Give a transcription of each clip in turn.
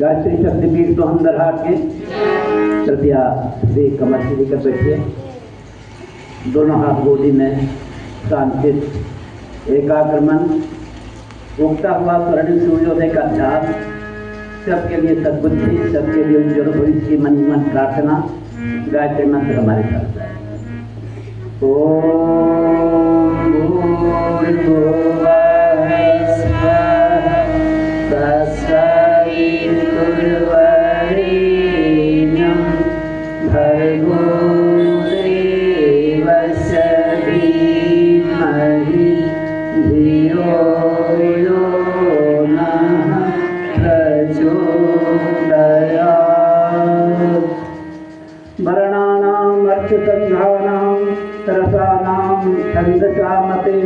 गायत्री शक्तिपीठ तो हम दरहाट के कृपया वे कमर से लेकर बैठिए, दोनों हाथ गोदी में, शांतित एकाग्र मन, उगता हुआ स्वर्णिम सूर्योदय का ध्यान, सबके लिए सद्बुद्धि, सबके लिए उज्ज्वल भविष्य की मन ही मन प्रार्थना। गायत्री मंत्र हमारे साथ है। ओम भूर्भुवः स्वः तत्सवितुर्वरेण्यं भर्गो देवस्य धीमहि धियो यो नः प्रचोदयात्। वर्णानाम् अर्थसंधानां रसानां छन्दसामते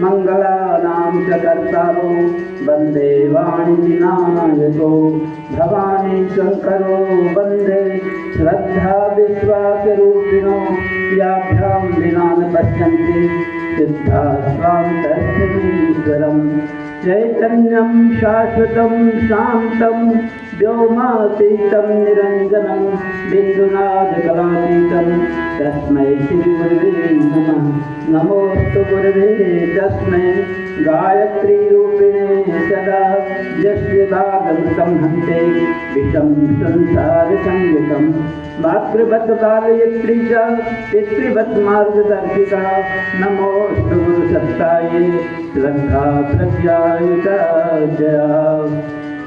मङ्गलानां च कर्तारो वन्दे वाणिविनायको भवानी शङ्करो वन्दे श्रद्धा विश्वासरूपिणो याभ्यां विना न पश्यन्ति सिद्धा स्वान्तस्थमीश्वरम् चैतन्यं शाश्वतं शान्तं व्योमातीतं निरञ्जनं बिन्दुनादकलातीतं तस्मै श्रीगुरुवे नमः। नमोऽस्तु गुरुवे तस्मै गायत्रीरूपिणे सदा यस्य भागवतं हन्ते विषं संसारसंयुतं मातृवत् बालयत्री च पितृवत् मार्गदर्शिका। नमोऽस्तु गुरुसत्तायै श्रद्धा प्रज्ञायुता जया।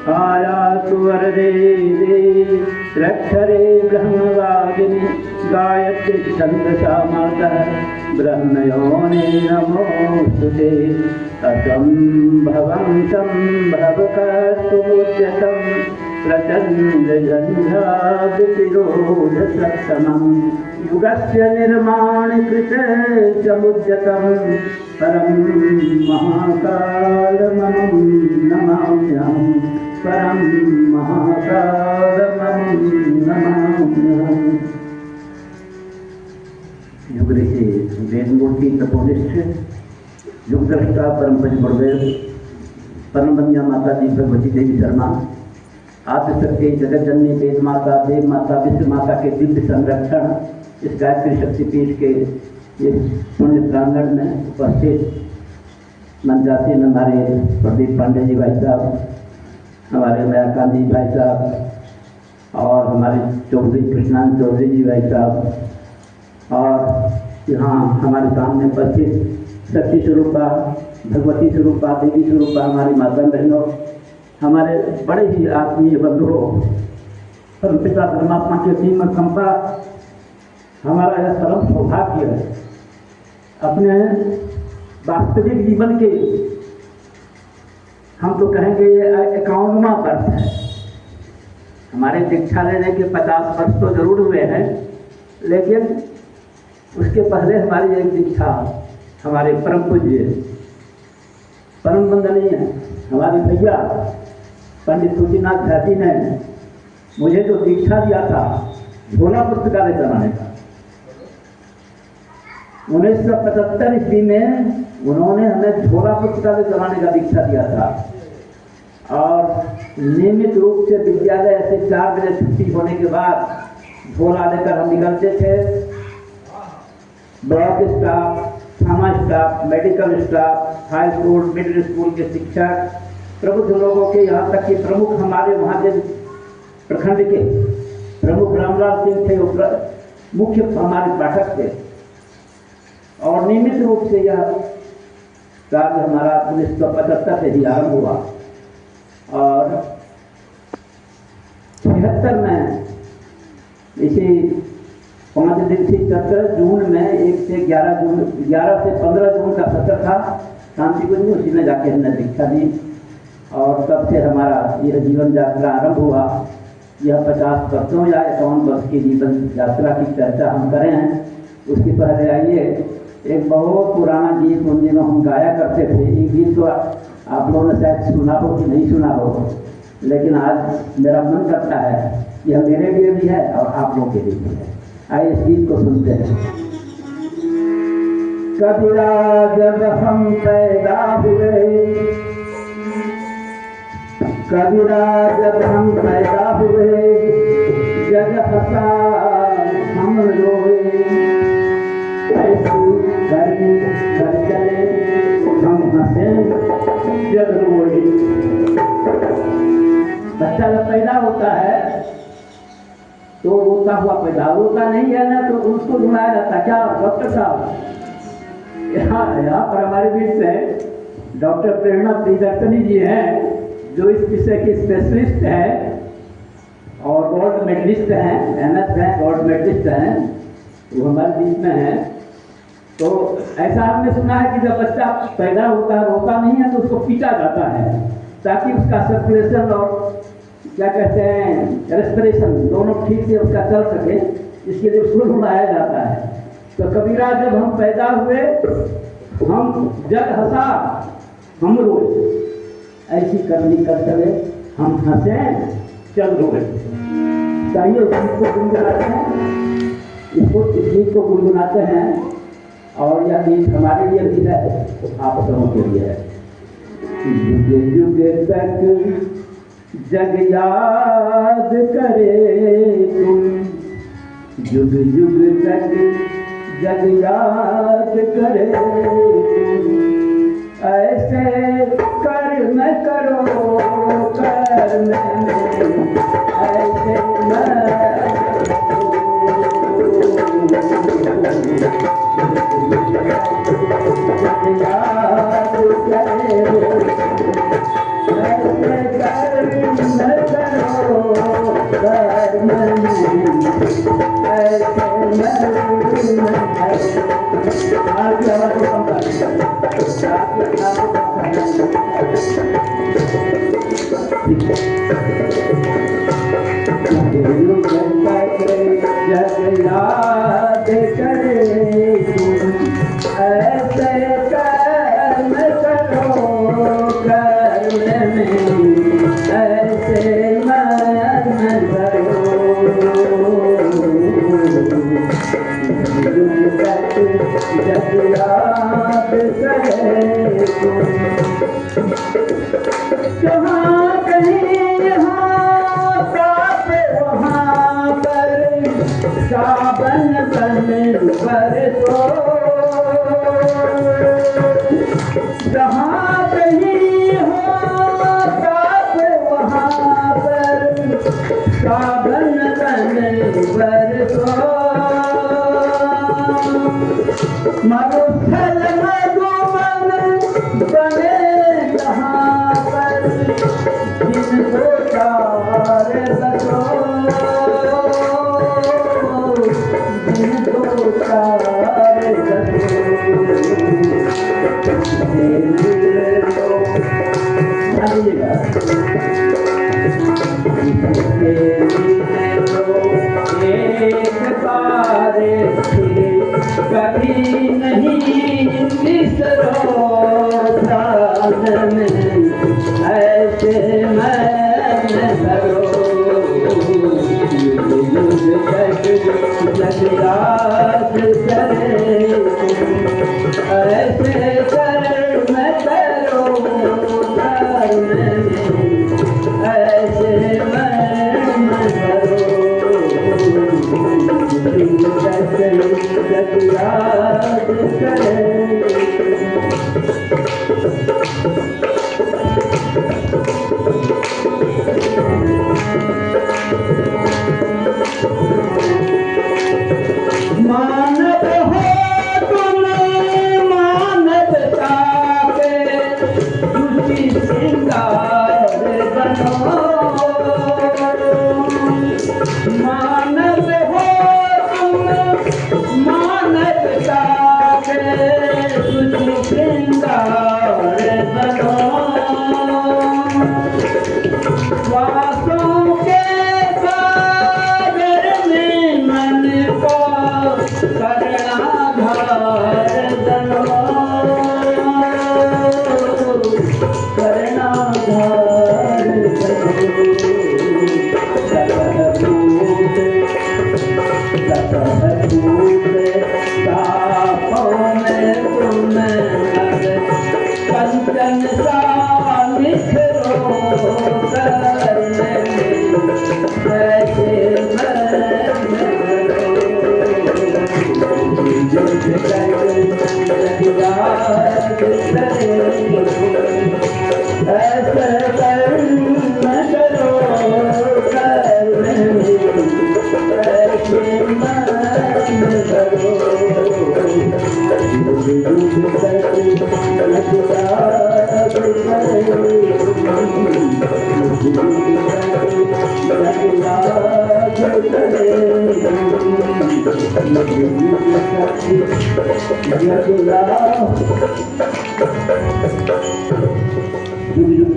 आयातु वरदे देवी रक्षरे ब्रह्मवादिनी गायत्री छन्दसा मातः ब्रह्मयोने नमोऽस्तुते। असम्भवं सम्भवकर्तुमुद्यतं प्रचण्डझञ्झावितिरोधसत्तमं युगस्य निर्माणकृते समुद्यतं परं महाकालमहं नमाम्यहं। परं महाकालमहं नमाम्यहम्। युग ऋषि वेदमूर्ति तपोनिष्ठ युगद्रष्टा परम पूज्य गुरुदेव परम वंद्या माता जी भगवती देवी शर्मा आदिशक्ति जगत जननी वेद माता देव माता विश्व माता के दिव्य संरक्षण इस गायत्री शक्तिपीठ के इस पुण्य प्रांगण में उपस्थित मंचासीन हमारे प्रदीप पांडे जी भाई साहब, हमारे मयाकांत जी भाई साहब और हमारे चौधरी कृष्णानंद चौधरी जी भाई साहब और यहाँ हमारे सामने उपस्थित शक्ति स्वरूपा भगवती स्वरूपा देवी स्वरूपा हमारी माता बहनों, हमारे बड़े ही आत्मीय बंधुओं, परमपिता परमात्मा के असीम कंपा, हमारा यह परम सौभाग्य है अपने वास्तविक जीवन के हम तो कहेंगे ये 51वां वर्ष है। हमारे दीक्षा लेने के 50 वर्ष तो जरूर हुए हैं, लेकिन उसके पहले हमारी एक दीक्षा हमारे परम पूज्य परम वंदनीय हमारे भैया पंडित तुलसीनाथ झा जी ने मुझे जो दीक्षा दिया था झोला पुस्तकालय चलाने का 1975 ईस्वी में उन्होंने हमें झोला पुस्तकालय चलाने का दीक्षा दिया था और नियमित रूप से विद्यालय ऐसे 4 बजे छुट्टी होने के बाद झोला लेकर हम निकलते थे। ब्लॉक स्टाफ, थाना staff, medical staff, high school middle school के शिक्षक, प्रबुद्ध लोगों के, यहाँ तक कि प्रमुख हमारे महादेव प्रखंड के प्रमुख रामलाल सिंह थे, मुख्य हमारे पाठक थे और नियमित रूप से यह कार्य हमारा 1975 से ही आरंभ हुआ और 76 में इसी 5 दिवसीय सत्र जून में 1 से 11 से 15 जून का सत्र था शांतिकुंज में, उसी में जाके हमने दीक्षा दी और तब से हमारा यह जीवन यात्रा आरंभ हुआ। यह 50 वर्षों या 51 वर्ष की जीवन यात्रा की चर्चा हम करें हैं। उसके पहले आइए एक बहुत पुराना गीत उन दिनों हम गाया करते थे। ये गीत तो आप लोगों ने शायद सुना हो कि नहीं सुना हो, लेकिन आज मेरा मन करता है, यह मेरे लिए भी है और आप लोगों के लिए भी है। आइए इस गीत को सुनते हैं। कबीरा जब हम पैदा हुए, कबीरा जब हम पैदा बच्चा जब पैदा होता है तो रोता हुआ पैदा होता नहीं है ना, तो उसको रुलाया जाता। क्या डॉक्टर साहब, यहाँ पर हमारे बीच में डॉक्टर प्रेरणा प्रियदर्शनी जी हैं, जो इस विषय के स्पेशलिस्ट हैं और गोल्ड मेडलिस्ट हैं, MS हैं, गोल्ड मेडलिस्ट हैं, वो हमारे बीच में हैं। तो ऐसा हमने सुना है कि जब बच्चा पैदा होता है, रोता नहीं है, तो उसको पीटा जाता है ताकि उसका सर्कुलेशन और क्या कहते हैं रेस्पिरेशन दोनों ठीक से उसका चल सके, इसके लिए उसको रुलाया जाता है। तो कबीरा जब हम पैदा हुए, हम जग हंसा हम रोए, ऐसी करनी कर चले हम हंसे चल रोए। चाहिए इस गीत को गुनगुनाते हैं, इस गीत को गुनगुनाते हैं, और यह गीत हमारे लिए भी है, आप सबों के लिए है। युग युग तक जग याद करे तुम, युग युग तक जग याद करे तुम, ऐसे कर्म करो कर्म में ऐसे याद करे तुम, ऐसे कर्म करो कर्म में ऐसे मन करो, जग याद करे तुम, जहाँ कहीं यहाँ पाप वहाँ पर सावन बन बरसो, जहाँ कहीं हो पाप वहाँ पर सावन बन बरसो, मरुस्थल मधुवन बने जहाँ पर जिनको चार बसो, जिनको चार एक बारे कभी नहीं बिसरो प्राण में ऐसे मन करो, युग तक जग याद करे ऐसे कर्म करो कर्म में ऐसे मन करो, युग तक जग याद करे। मानव हो तुम मानवता के तुझी श्रृंगार बनो, मानव हो तुम मानवता के तुझी श्रृंगार बनो, वासों के सागर में मन को कर्णाधार बनो, कर्णाधार बनो, सतभूत तापों में तुम कंचन सा निखरो कर्म में ऐसे ऐसे कर्म करो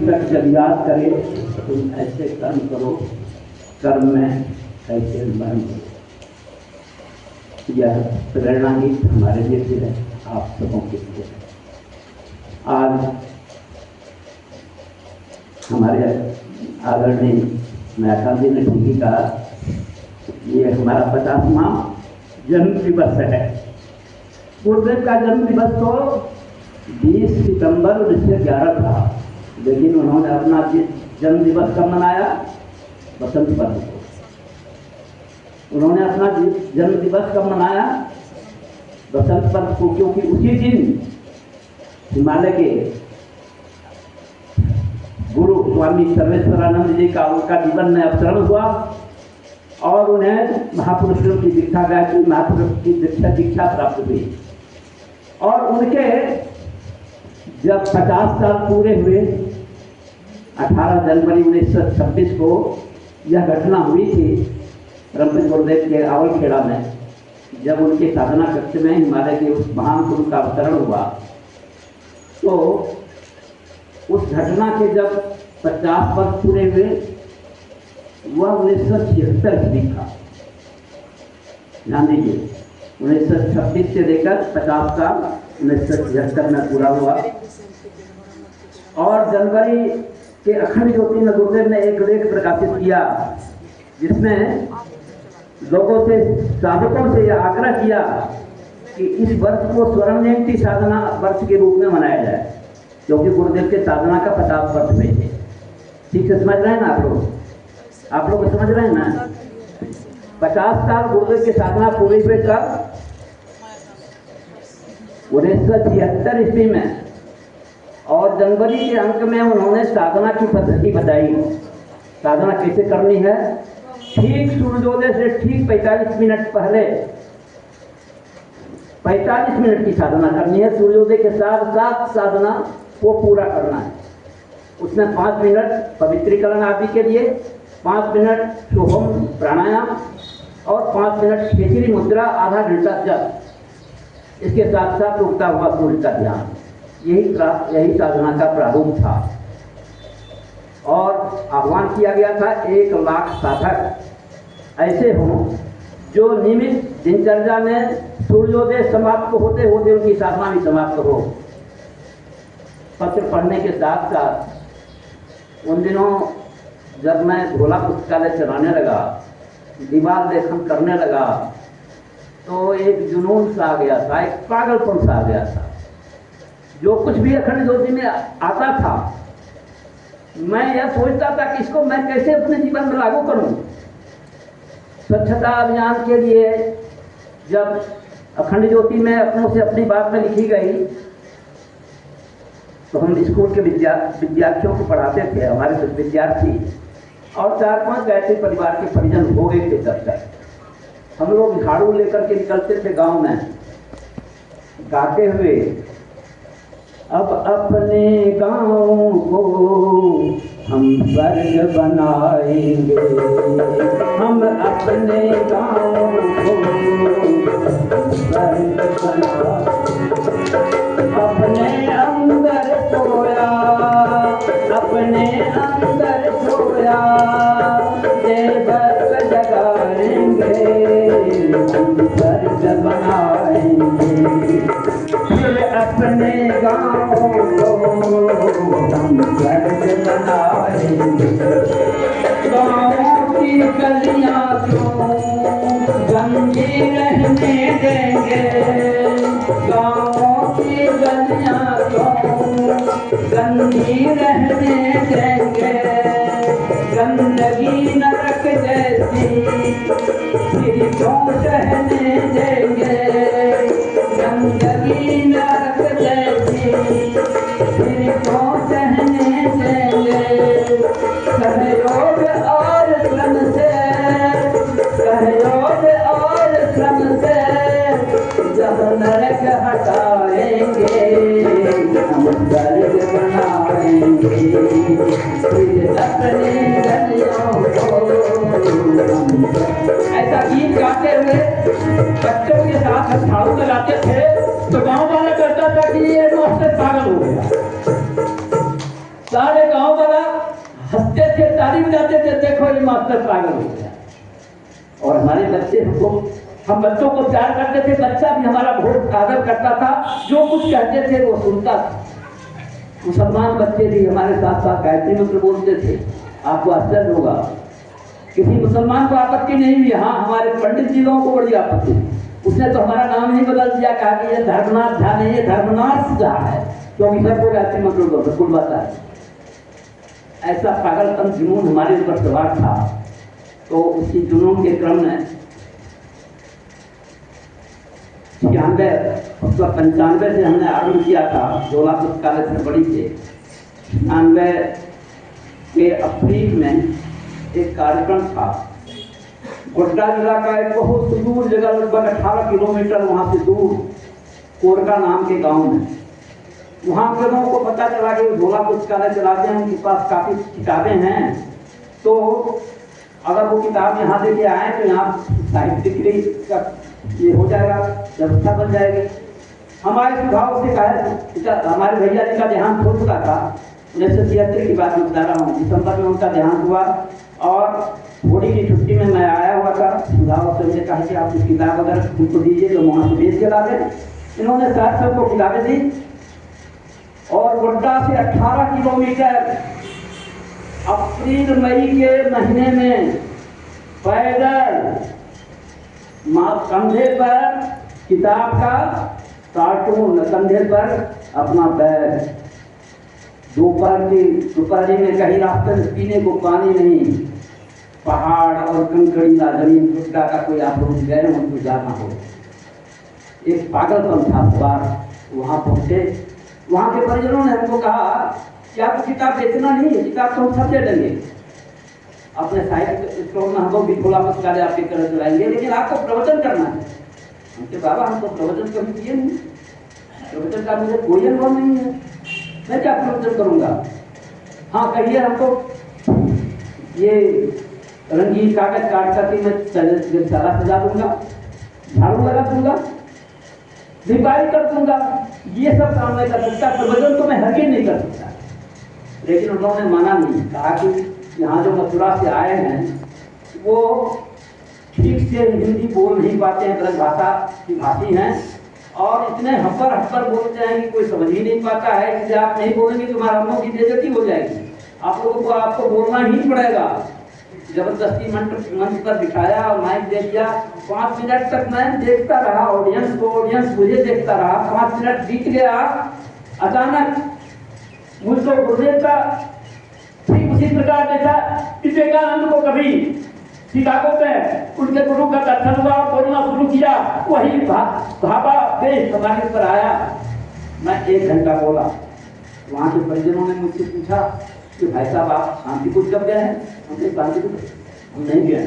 तक जब याद करे तुम ऐसे कर्म करो, कर्म में ऐसे मरण करो। यह प्रेरणा ही हमारे लिए भी है, आप सबों के लिए। आज हमारे आदरणीय मेहता जी ने ठीक ही कहा, ये हमारा 50वां जन्म दिवस है। गुरुदेव का जन्म दिवस तो 20 सितंबर 1911 था, लेकिन उन्होंने अपना जन्म दिवस कब मनाया? बसंत पर्व को। उन्होंने अपना जन्म दिवस कब मनाया? बसंत पर्व को, क्योंकि उसी दिन हिमालय के गुरु स्वामी सर्वेश्वरानंद जी का उनका जीवन में अवतरण हुआ और उन्हें महापुरुषों की दीक्षा गायत्री महापुरुष की दीक्षा प्राप्त हुई। और उनके जब 50 साल पूरे हुए, 18 जनवरी 1926 को यह घटना हुई थी ब्रह्म गुरुदेव के आवलखेड़ा में, जब उनके साधना कक्ष में हिमालय के उस महान गुरु का अवतरण हुआ। तो उस घटना के जब 50 वर्ष पूरे हुए, वह 1976 ईस्वी था। ध्यान दीजिए, 1926 से लेकर 50 साल 1976 में पूरा हुआ। और जनवरी के अखंड ज्योति में गुरुदेव ने एक लेख प्रकाशित किया, जिसमें लोगों से, साधकों से यह आग्रह किया कि इस वर्ष को स्वर्ण जयंती साधना वर्ष के रूप में मनाया जाए, क्योंकि गुरुदेव के साधना का 50 वर्ष में थे। ठीक से समझ रहे हैं ना आप लोग? आप लोग समझ रहे हैं ना? 50 साल गुरुदेव की साधना पूरी हुए कब? 1976 ईस्वी में। और जनवरी के अंक में उन्होंने साधना की पद्धति बताई। साधना कैसे करनी है? ठीक सूर्योदय से ठीक 45 मिनट पहले 45 मिनट की साधना करनी है। सूर्योदय के साथ साथ साधना को पूरा करना है। उसमें 5 मिनट पवित्रीकरण आदि के लिए, 5 मिनट सोहम प्राणायाम और 5 मिनट खेचरी मुद्रा, आधा घंटा जप। इसके साथ साथ उगता हुआ सूर्य का ध्यान। यही साधना का प्रारूप था। और आह्वान किया गया था 1 लाख साधक ऐसे हों जो नियमित दिनचर्या में सूर्योदय समाप्त होते होते उनकी साधना भी समाप्त हो। पत्र पढ़ने के साथ साथ उन दिनों जब मैं भोला पुस्तकालय चलाने लगा, दीवार लेखन करने लगा, तो एक जुनून सा आ गया था, एक पागलपन सा आ गया था। जो कुछ भी अखंड ज्योति में आता था, मैं यह सोचता था कि इसको मैं कैसे अपने जीवन में लागू करूं। स्वच्छता अभियान के लिए जब अखंड ज्योति में अपनों से अपनी बात में लिखी गई, तो हम स्कूल के विद्यार्थियों को पढ़ाते थे। हमारे कुछ विद्यार्थी और 4-5 गायत्री परिवार के परिजन हो गए थे तब तक। हम लोग झाड़ू लेकर के निकलते थे गांव में, गाते हुए, अब अपने गाँव को हम स्वर्ग बनाएंगे, हम अपने गाँव को स्वर्ग बनाएंगे। अपने अंदर सोया, अपने अंदर सोया, देवत्व जगाएंगे, हम स्वर्ग बनाएंगे। फिर अपने गाँव को हम स्वर्ग बनाएंगे। गाँव की गलियाँ क्यों गंदी रहने देंगे, गाँव की गलियाँ क्यों गंदी रहने देंगे। गंदगी नरक जैसी फिर क्यों सहने देंगे, गंदगी नरक जैसी फिर क्यों सहने देंगे। सहयोग और श्रम से, सहयोग और श्रम से जब नरक हटाएंगे, हम स्वर्ग बनाएंगे। फिर अपने बच्चों के साथ हम झाड़ू लगाते थे तो गांव वाला कहता था कि ये मास्टर पागल हो गया। सारे गांव वाला हंसते थे, ताली बजाते थे, देखो ये मास्टर पागल हो गया। और हमारे बच्चे हम बच्चों को प्यार करते थे, बच्चा भी हमारा बहुत आदर करता था, जो कुछ कहते थे वो सुनता था। मुसलमान बच्चे भी हमारे साथ साथ गायत्री मंत्र बोलते थे। आपको आश्चर्य होगा, किसी मुसलमान को आपत्ति नहीं हुई। हाँ, हमारे पंडित जी लोगों को बड़ी आपत्ति। उसने तो हमारा नाम ही बदल दिया, कहा कि ये धर्मनाथ झा नहीं, ये धर्मनाथ झा है, क्योंकि सबको गायत्री मंत्र बिल्कुल बात है। ऐसा पागलपन जुनून हमारे ऊपर सवार था। तो उसी जुनून के क्रम में 95 से हमने आरंभ किया था। जोला पुस्तकालय से बड़ी से 96 के अप्रैल में एक कार्यक्रम था। गोड्डा जिला का एक बहुत दूर जगह, लगभग 18 किलोमीटर वहाँ से दूर, कोरका नाम के गांव में। वहाँ के लोगों को पता चला कि जोला पुस्तकालय चलाते हैं, उनके पास काफ़ी किताबें हैं, तो अगर वो किताब यहाँ लेके आए तो यहाँ साहित्य डिग्री का ये हो जाएगा, व्यवस्था बन जाएगी। हमारे सुझाव से कहा, हमारे भैया जी का देहांत हो चुका था 1973 की बात बता रहा हूँ। दिसंबर में उनका देहांत हुआ और होली की छुट्टी में मैं आया हुआ था। सुझाव से मुझे कहा कि आप कुछ किताब अगर उनको दीजिए तो वहाँ से बेच के ला दें। इन्होंने 60 को किताबें दी और गोड्डा से 18 किलोमीटर अप्रैल मई के महीने में पैदल कंधे पर किताब का कार्टून, कंधे पर अपना बैग, दोपहर में कहीं रास्ते में पीने को पानी नहीं, पहाड़ और कंकड़ीला जमीन, गुड्डा का कोई आप लोग गए उनको जाना हो। एक पागलपन था सवार। वहाँ पहुँचे, वहाँ के परिजनों ने हमको कहा कि आपको किताब बेचना नहीं है, किताब तो हम सब दे देंगे, अपने साहित्य स्टोर में हम लोग भी खुला पुस्तकालय आपके तरह चलाएंगे, लेकिन आपको प्रवचन करना है। हमसे बाबा हम तो प्रवचन कभी किए नहीं, प्रवचन का मुझे कोई अनुभव नहीं है, मैं क्या प्रवचन करूँगा। हाँ कहिए, हमको ये रंगीन कागज काट करके मैं सारा सजा दूंगा, झाड़ू लगा दूंगा, दीपावली कर दूंगा, ये सब काम मैं कर सकता, प्रवचन तो मैं हर नहीं कर सकता। लेकिन उन्होंने माना नहीं, कहा कि यहाँ जो मथुरा से आए हैं वो ठीक से हिंदी बोल नहीं पाते हैं, ब्रजभाषा की भाषी हैं और इतने हफ्पर बोलते हैं कि कोई समझ ही नहीं पाता है। इसलिए आप नहीं बोलेंगे तो हमारा हम लोग की बेइज्जती हो जाएगी, आप लोगों को आपको बोलना ही पड़ेगा। जबरदस्ती मंच पर बिठाया और माइक दे दिया। 5 मिनट तक मैं देखता रहा ऑडियंस को, ऑडियंस मुझे देखता रहा। 5 मिनट बीत गया, अचानक मुझको गुरुदेव का ठीक उसी प्रकार देखा। विवेकानंद को कभी शिकागो में उनके गुरु का दर्शन हुआ, बोलना शुरू किया, वही भापा देश हमारे ऊपर आया। मैं 1 घंटा बोला। वहाँ के परिजनों ने मुझसे पूछा कि भाई साहब आप शांति कुछ कब गए हैं? हमने शांति कुछ हम नहीं गए।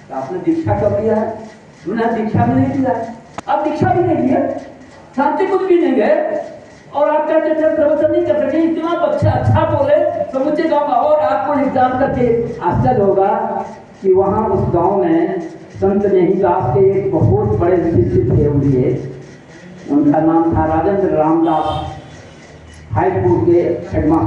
तो आपने दीक्षा कब लिया है? हमने दीक्षा भी नहीं लिया है। अब दीक्षा भी नहीं लिया, शांति कुछ भी नहीं गए और आप कहते थे प्रवचन नहीं कर सके। इतना अच्छा बोले समूचे गाँव। और आपको एग्जाम करके आश्चर्य होगा कि वहाँ उस गांव में संत नेहीदास के एक बहुत बड़े शिष्य थे उनके, उनका नाम था राजेंद्र रामदास, हाईपुर के हेडमास्टर।